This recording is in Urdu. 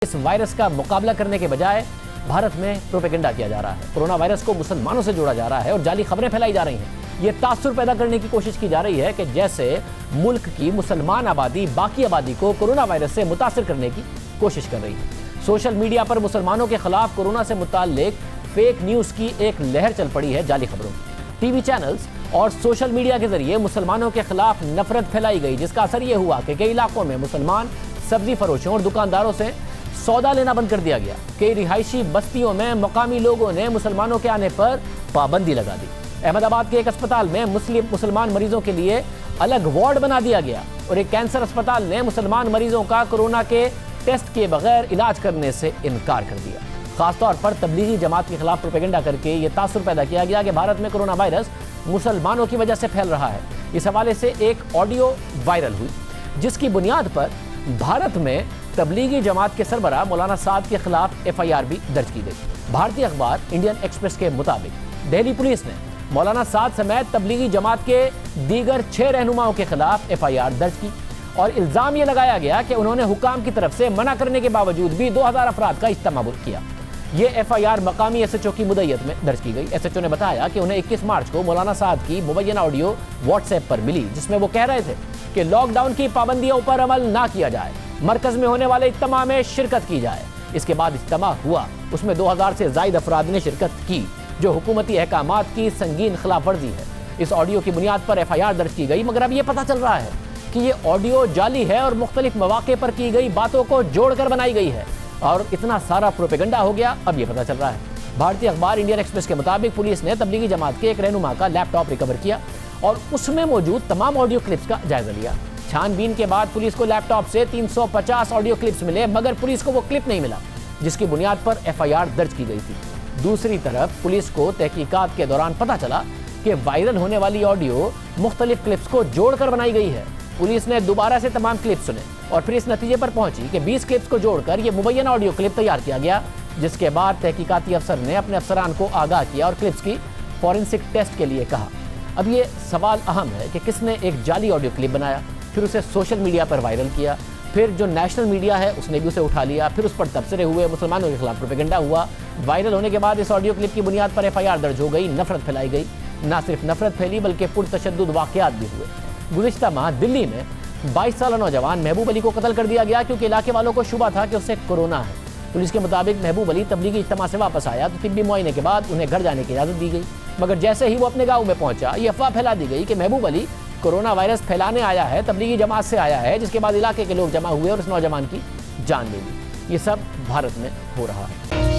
اس وائرس کا مقابلہ کرنے کے بجائے بھارت میں پروپیگنڈا کیا جا رہا ہے. کورونا وائرس کو مسلمانوں سے جوڑا جا رہا ہے اور جعلی خبریں پھیلائی جا رہی ہیں. یہ تاثر پیدا کرنے کی کوشش کی جا رہی ہے کہ جیسے ملک کی مسلمان آبادی باقی آبادی کو کورونا وائرس سے متاثر کرنے کی کوشش کر رہی ہے. سوشل میڈیا پر مسلمانوں کے خلاف کورونا سے متعلق فیک نیوز کی ایک لہر چل پڑی ہے. جعلی خبروں کی ٹی وی چینلز اور سوشل میڈیا کے ذریعے مسلمانوں کے خلاف نفرت پھیلائی گئی، جس کا اثر یہ ہوا کہ کئی علاقوں میں مسلمان سبزی فروشوں اور دکانداروں سے سودا لینا بند کر دیا گیا. کئی رہائشی بستیوں میں مقامی لوگوں نے مسلمانوں کے آنے پر پابندی لگا دی. احمد آباد کے ایک اسپتال میں مسلمان مریضوں کے لیے الگ وارڈ بنا دیا گیا اور ایک کینسر اسپتال نے مسلمان مریضوں کا کورونا کے ٹیسٹ کے بغیر علاج کرنے سے انکار کر دیا. خاص طور پر تبلیغی جماعت کے خلاف پروپیگنڈا کر کے یہ تاثر پیدا کیا گیا کہ بھارت میں کورونا وائرس مسلمانوں کی وجہ سے پھیل رہا ہے. اس حوالے سے ایک آڈیو وائرل ہوئی جس کی بنیاد پر بھارت میں تبلیغی جماعت کے سربراہ مولانا سعد کے خلاف ایف آئی آر بھی درج کی گئی. بھارتی اخبار انڈین ایکسپریس کے مطابق دہلی پولیس نے مولانا سعد سمیت تبلیغی جماعت کے دیگر 6 رہنماؤں کے خلاف ایف آئی آر درج کی اور الزام یہ لگایا گیا کہ انہوں نے حکام کی طرف سے منع کرنے کے باوجود بھی 2000 افراد کا اجتماع کیا. یہ ایف آئی آر مقامی ایس ایچ او کی مدعیت میں درج کی گئی. ایس ایچ او نے بتایا کہ انہیں 21 مارچ کو مولانا سعد کی مبینہ آڈیو واٹس ایپ پر ملی جس میں وہ کہہ رہے تھے کہ لاک ڈاؤن کی پابندیوں پر عمل نہ کیا جائے، مرکز میں ہونے والے اجتماع میں شرکت کی جائے. اس کے بعد اجتماع ہوا، اس میں 2000 سے زائد افراد نے شرکت کی جو حکومتی احکامات کی سنگین خلاف ورزی ہے. اس آڈیو کی بنیاد پر ایف آئی آر درج کی گئی، مگر اب یہ پتہ چل رہا ہے کہ یہ آڈیو جعلی ہے اور مختلف مواقع پر کی گئی باتوں کو جوڑ کر بنائی گئی ہے اور اتنا سارا پروپیگنڈا ہو گیا. اب یہ پتہ چل رہا ہے. بھارتی اخبار انڈین ایکسپریس کے مطابق پولیس نے تبلیغی جماعت کے ایک رہنما کا لیپ ٹاپ ریکور کیا اور اس میں موجود تمام آڈیو کلپس کا جائزہ لیا. چھان بین کے بعد پولیس کو لیپ ٹاپ سے 350 آڈیو کلپس ملے، مگر پولیس کو وہ کلپ نہیں ملا جس کی بنیاد پر ایف آئی آر درج کی گئی تھی. دوسری طرف پولیس کو تحقیقات کے دوران پتہ چلا کہ وائرل ہونے والی آڈیو مختلف کلپس کو جوڑ کر بنائی گئی ہے. پولیس نے دوبارہ سے تمام کلپس سنے اور پھر اس نتیجے پر پہنچی کہ 20 کلپس کو جوڑ کر یہ مبینہ آڈیو کلپ تیار کیا گیا، جس کے بعد تحقیقاتی افسر نے اپنے افسران کو آگاہ کیا اور کلپس کی فورینسک ٹیسٹ کے لیے کہا. اب یہ سوال اہم ہے کہ کس نے ایک جعلی آڈیو کلپ بنایا، پھر اسے سوشل میڈیا پر وائرل کیا، پھر جو نیشنل میڈیا ہے اس نے بھی اسے اٹھا لیا، پھر اس پر تبصرے ہوئے، مسلمانوں کے خلاف پروپیگنڈا ہوا. وائرل ہونے کے بعد اس آڈیو کلپ کی بنیاد پر ایف آئی آر درج ہو گئی، نفرت پھیلائی گئی. نہ صرف نفرت پھیلی بلکہ پرتشدد واقعات بھی ہوئے. گزشتہ ماہ دلی میں 22 سالہ نوجوان محبوب علی کو قتل کر دیا گیا کیونکہ علاقے والوں کو شبہ تھا کہ اسے کورونا ہے. پولیس کے مطابق محبوب علی تبلیغی اجتماع سے واپس آیا تو طبی معائنے کے بعد انہیں گھر جانے کی اجازت دی گئی، مگر جیسے ہی وہ اپنے گاؤں میں پہنچا یہ افواہ پھیلا دی گئی کہ محبوب علی کورونا وائرس پھیلانے آیا ہے، تبلیغی جماعت سے آیا ہے، جس کے بعد علاقے کے لوگ جمع ہوئے اور اس نوجوان کی جان لے لی. یہ سب بھارت میں ہو رہا ہے.